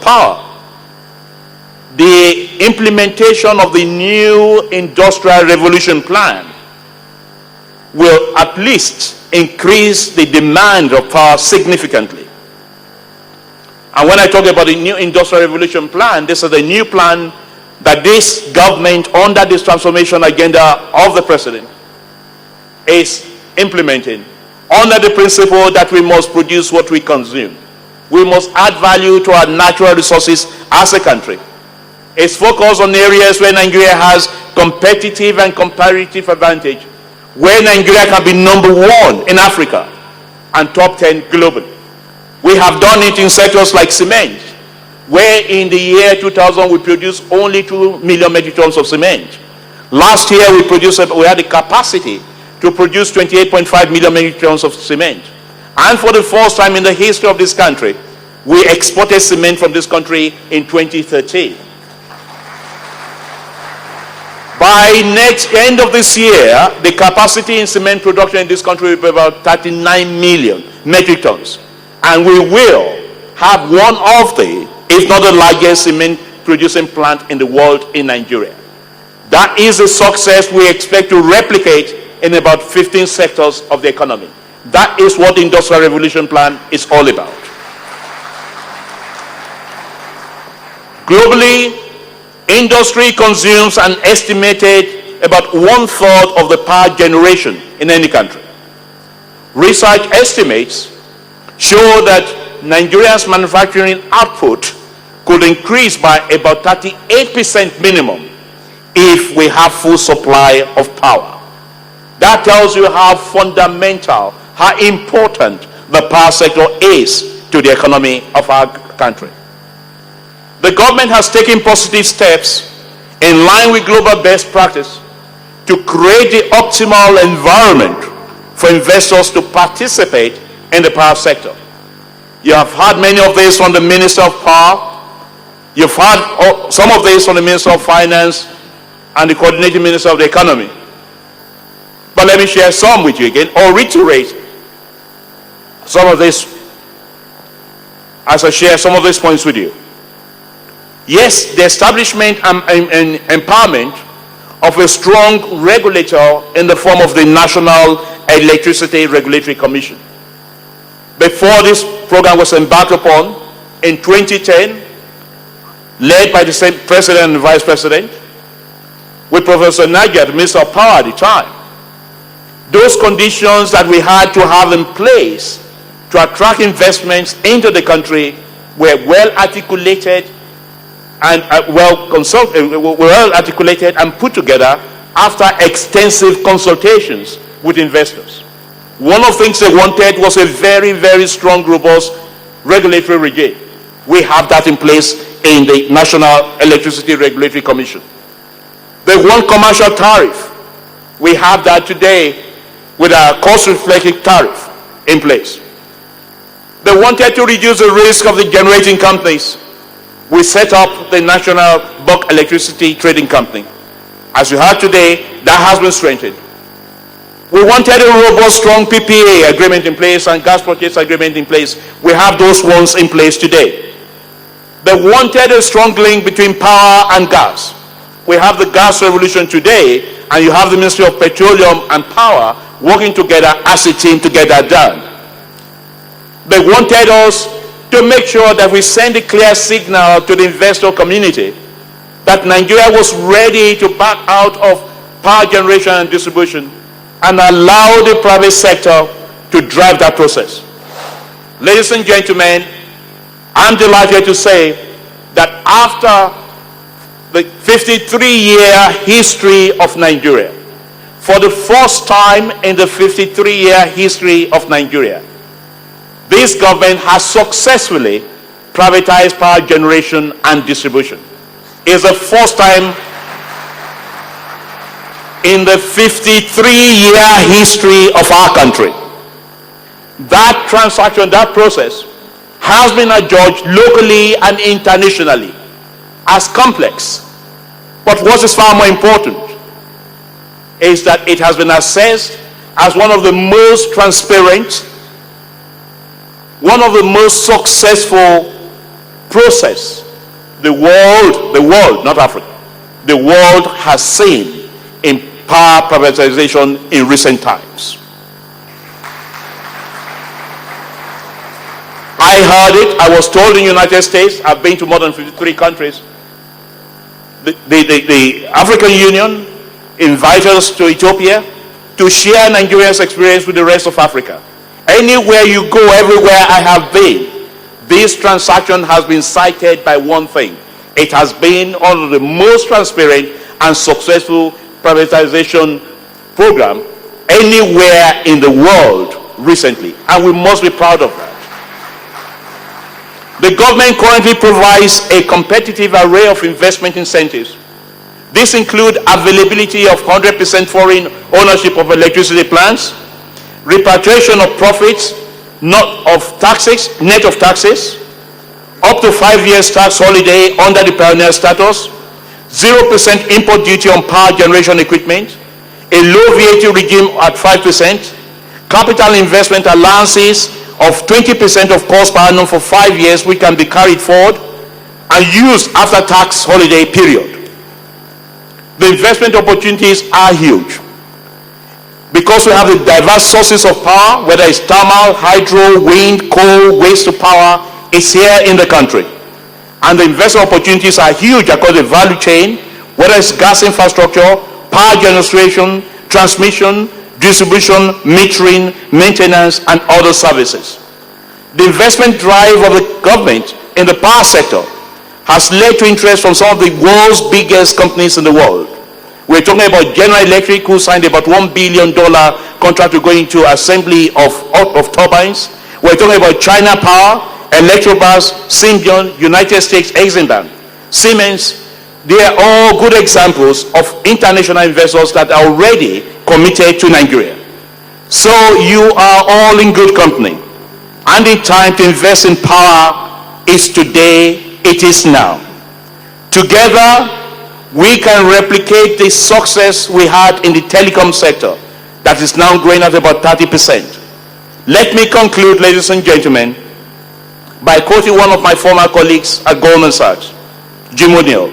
power. The implementation of the new Industrial Revolution Plan will at least increase the demand of power significantly. And when I talk about the new Industrial Revolution Plan, this is the new plan that this government, under this transformation agenda of the president, is implementing under the principle that we must produce what we consume. We must add value to our natural resources as a country. It's focused on areas where Nigeria has competitive and comparative advantage, where Nigeria can be number 1 in Africa and top 10 globally. We have done it in sectors like cement, where in the year 2000 we produced only 2 million metric tons of cement. Last year we had the capacity to produce 28.5 million metric tons of cement. And for the first time in the history of this country, we exported cement from this country in 2013. By next end of this year, the capacity in cement production in this country will be about 39 million metric tons. And we will have one of the, if not the largest cement producing plant in the world in Nigeria. That is a success we expect to replicate in about 15 sectors of the economy. That is what the Industrial Revolution Plan is all about. Globally, industry consumes an estimated about 1/3 of the power generation in any country. Research estimates show that Nigeria's manufacturing output could increase by about 38% minimum if we have full supply of power. That tells you how fundamental, how important the power sector is to the economy of our country. The government has taken positive steps in line with global best practice to create the optimal environment for investors to participate in the power sector. You have heard many of this from the Minister of Power. You've heard some of this from the Minister of Finance and the Coordinating Minister of the Economy. But let me share some with you again, or reiterate some of this as I share some of these points with you. Yes, the establishment and empowerment of a strong regulator in the form of the National Electricity Regulatory Commission. Before this program was embarked upon in 2010, led by the same President and Vice President, with Professor Nagia, the Minister of Power at the time, those conditions that we had to have in place to attract investments into the country were well articulated and well articulated and put together after extensive consultations with investors. One of the things they wanted was a very, very strong, robust regulatory regime. We have that in place in the National Electricity Regulatory Commission. They want commercial tariff. We have that today with our cost-reflective tariff in place. They wanted to reduce the risk of the generating companies. We set up the National Bulk Electricity Trading Company. As you heard today, that has been strengthened. We wanted a robust, strong PPA agreement in place and gas purchase agreement in place. We have those ones in place today. They wanted a strong link between power and gas. We have the gas revolution today, and you have the Ministry of Petroleum and Power working together as a team to get that done. They wanted us to make sure that we send a clear signal to the investor community that Nigeria was ready to back out of power generation and distribution and allow the private sector to drive that process. Ladies and gentlemen, I'm delighted to say that after the 53-year history of Nigeria, for the first time in the 53-year history of Nigeria, this government has successfully privatized power generation and distribution. It's the first time in the 53-year history of our country. That transaction, that process, has been adjudged locally and internationally as complex. But what is far more important is that it has been assessed as one of the most transparent, one of the most successful process the world, not Africa, the world has seen in power privatization in recent times. I heard it, I was told in the United States, I've been to more than 53 countries. The African Union invited us to Ethiopia to share Nigeria's experience with the rest of Africa. Anywhere you go, everywhere I have been, this transaction has been cited by one thing. It has been one of the most transparent and successful privatization program anywhere in the world recently, and we must be proud of that. The government currently provides a competitive array of investment incentives. This includes availability of 100% foreign ownership of electricity plants, repatriation of profits, net of taxes, up to 5 years tax holiday under the pioneer status, 0% import duty on power generation equipment, a low VAT regime at 5%, capital investment allowances of 20% of cost per annum for 5 years, which can be carried forward and used after tax holiday period. The investment opportunities are huge because we have the diverse sources of power, whether it's thermal, hydro, wind, coal, waste to power, is here in the country. And the investment opportunities are huge across the value chain, whether it's gas infrastructure, power generation, transmission, distribution, metering, maintenance, and other services. The investment drive of the government in the power sector has led to interest from some of the world's biggest companies in the world. We're talking about General Electric, who signed about $1 billion contract to go into assembly of turbines. We're talking about China Power, Electrobras, Symbion, United States Exim Bank, Siemens. They are all good examples of international investors that are already committed to Nigeria. So you are all in good company. And the time to invest in power is today, it is now. Together, we can replicate the success we had in the telecom sector that is now growing at about 30%. Let me conclude, ladies and gentlemen, by quoting one of my former colleagues at Goldman Sachs, Jim O'Neill,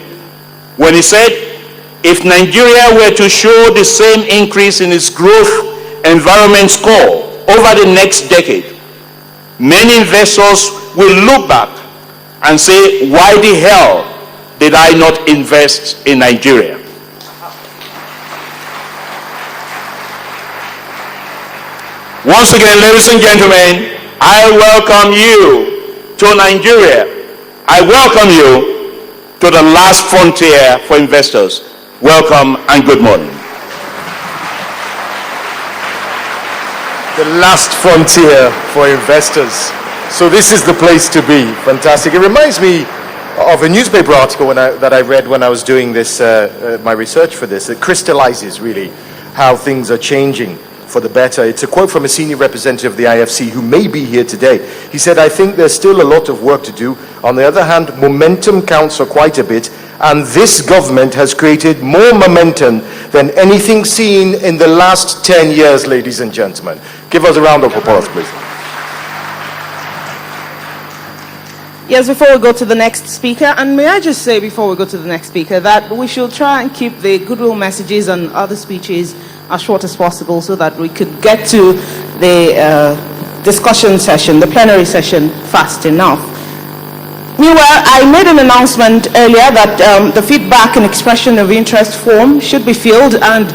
when he said, if Nigeria were to show the same increase in its growth environment score over the next decade, many investors will look back and say, why the hell did I not invest in Nigeria? Once again, ladies and gentlemen, I welcome you to Nigeria. I welcome you to the last frontier for investors. Welcome and good morning. The last frontier for investors. So this is the place to be. Fantastic. It reminds me of a newspaper article that I read when I was doing this, my research for this. It crystallizes really how things are changing for the better. It's a quote from a senior representative of the IFC who may be here today. He said, I think there's still a lot of work to do. On the other hand, momentum counts for quite a bit, and this government has created more momentum than anything seen in the last 10 years, ladies and gentlemen. Give us a round of applause, please. Yes, before we go to the next speaker, and may I just say before we go to the next speaker that we should try and keep the goodwill messages and other speeches as short as possible so that we could get to the discussion session, the plenary session, fast enough. Meanwhile, I made an announcement earlier that the feedback and expression of interest form should be filled, and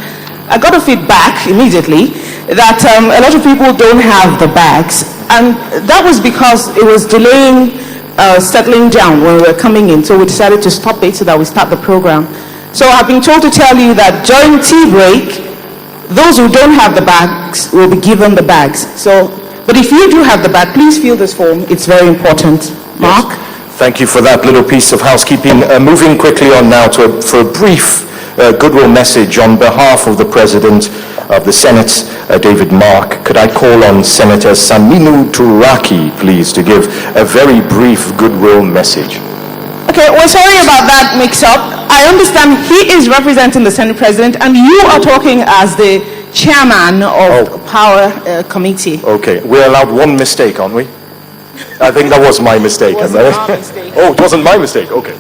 I got a feedback immediately that a lot of people don't have the bags, and that was because it was delaying settling down when we were coming in, so we decided to stop it so that we start the program. So I've been told to tell you that during tea break, those who don't have the bags will be given the bags. So, but if you do have the bag, please fill this form. It's very important. Mark? Yes. Thank you for that little piece of housekeeping. Moving quickly on now for a brief goodwill message on behalf of the President of the Senate, David Mark. Could I call on Senator Saminu Turaki, please, to give a very brief goodwill message? Okay, well, sorry about that mix-up. I understand he is representing the Senate President, and you are talking as the chairman of Power Committee. Okay, we're allowed one mistake, aren't we? I think that was my mistake. It wasn't our mistake. Oh, it wasn't my mistake. Okay.